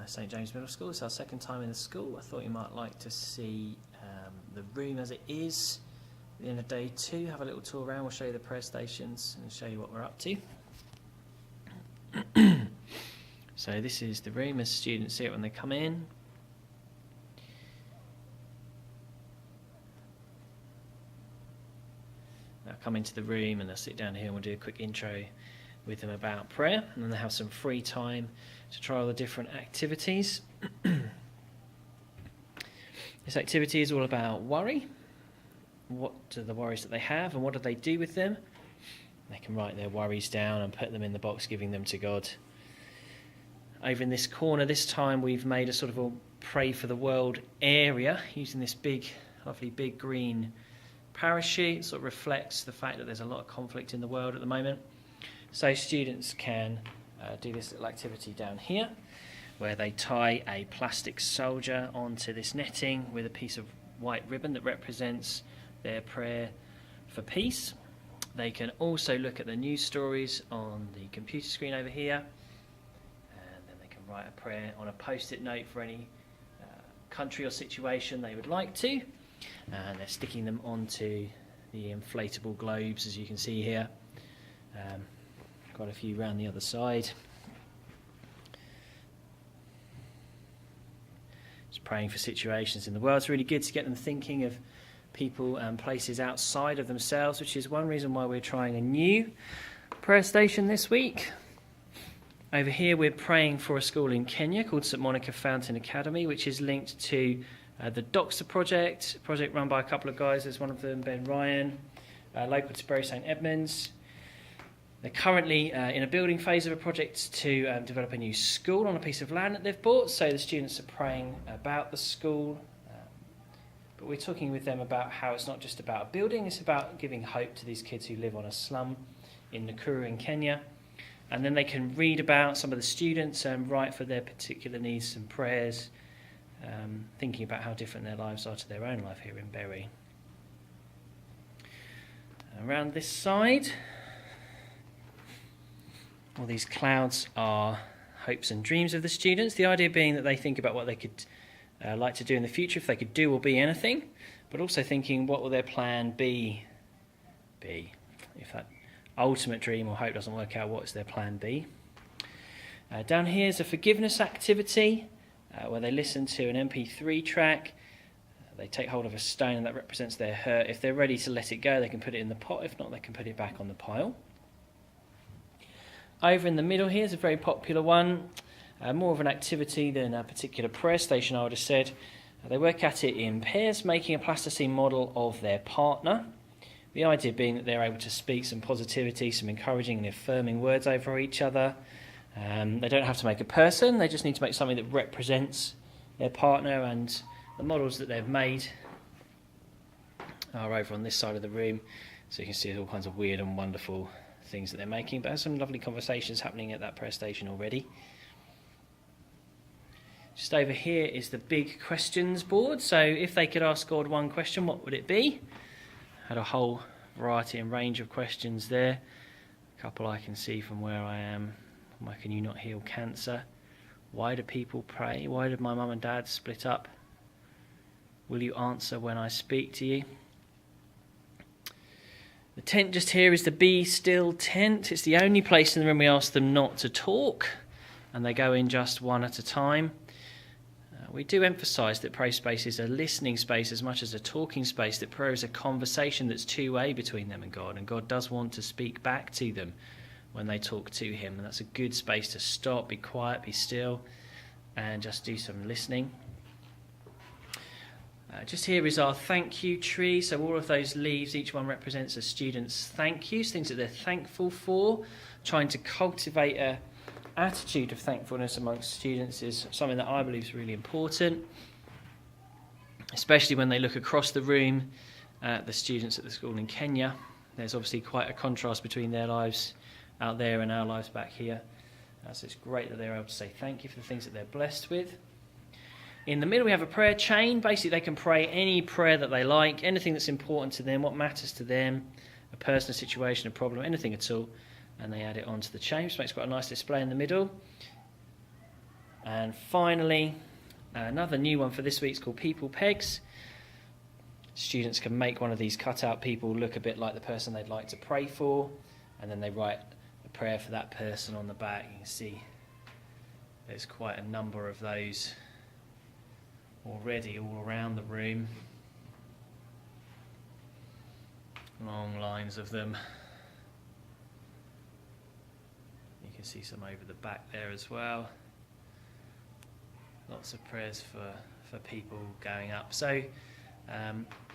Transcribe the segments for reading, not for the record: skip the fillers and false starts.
St James Middle School. It's our second time in the school. I thought you might like to see the room as it is. At the end of day 2, have a little tour around. We'll show you the prayer stations and show you what we're up to. So this is the room as students see it when they come in. They'll come into the room and they'll sit down here and we'll do a quick intro with them about prayer, and then they'll have some free time to try all the different activities. This activity is all about worry. What are the worries that they have and what do they do with them? They can write their worries down and put them in the box, giving them to God. Over in this corner this time we've made a sort of a pray for the world area using this big, lovely big green parachute. It sort of reflects the fact that there's a lot of conflict in the world at the moment. So students can do this little activity down here where they tie a plastic soldier onto this netting with a piece of white ribbon that represents their prayer for peace. They can also look at the news stories on the computer screen over here, and then they can write a prayer on a post-it note for any country or situation they would like to, and they're sticking them onto the inflatable globes, as you can see here. Quite a few around the other side. Just praying for situations in the world. It's really good to get them thinking of people and places outside of themselves, which is one reason why we're trying a new prayer station this week. Over here we're praying for a school in Kenya called St Monica Fountain Academy, which is linked to the Doxa project run by a couple of guys. There's one of them, Ben Ryan, local to Bury St Edmunds. They're currently in a building phase of a project to develop a new school on a piece of land that they've bought, so the students are praying about the school. But we're talking with them about how it's not just about a building, it's about giving hope to these kids who live on a slum in Nakuru in Kenya. And then they can read about some of the students and write for their particular needs and prayers, thinking about how different their lives are to their own life here in Bury. Around this side, all these clouds are hopes and dreams of the students. The idea being that they think about what they could like to do in the future, if they could do or be anything, but also thinking what will their plan be. If that ultimate dream or hope doesn't work out, what is their plan B? Down here is a forgiveness activity where they listen to an MP3 track. They take hold of a stone and that represents their hurt. If they're ready to let it go, they can put it in the pot. If not, they can put it back on the pile. Over in the middle here is a very popular one, more of an activity than a particular prayer station, I would have said. They work at it in pairs, making a plasticine model of their partner. The idea being that they're able to speak some positivity, some encouraging and affirming words over each other. They don't have to make a person, they just need to make something that represents their partner, and the models that they've made are over on this side of the room. So you can see all kinds of weird and wonderful things that they're making, but there's some lovely conversations happening at that prayer station already. Just over here is the big questions board. So if they could ask God one question, what would it be? Had a whole variety and range of questions there. A couple I can see from where I am. Why can you not heal cancer? Why do people pray? Why did my mum and dad split up? Will you answer when I speak to you? The tent just here is the Be Still tent. It's the only place in the room we ask them not to talk, and they go in just one at a time. We do emphasise that Prayspace is a listening space as much as a talking space, that prayer is a conversation that's two-way between them and God does want to speak back to them when they talk to him, and that's a good space to stop, be quiet, be still, and just do some listening. Just here is our thank you tree. So all of those leaves, each one represents a student's thank yous, things that they're thankful for. Trying to cultivate an attitude of thankfulness amongst students is something that I believe is really important, especially when they look across the room at the students at the school in Kenya. There's obviously quite a contrast between their lives out there and our lives back here. So it's great that they're able to say thank you for the things that they're blessed with. In the middle we have a prayer chain. Basically they can pray any prayer that they like, anything that's important to them, what matters to them, a person, a situation, a problem, anything at all, and they add it onto the chain, which makes quite a nice display in the middle. And finally, another new one for this week is called People Pegs. Students can make one of these cutout people look a bit like the person they'd like to pray for, and then they write a prayer for that person on the back. You can see there's quite a number of those already all around the room. Long lines of them. You can see some over the back there as well. Lots of prayers for people going up. So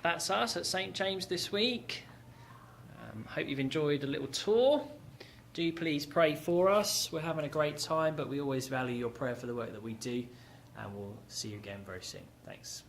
that's us at St James this week. Hope you've enjoyed a little tour. Do please pray for us. We're having a great time, but we always value your prayer for the work that we do, and we'll see you again very soon. Thanks.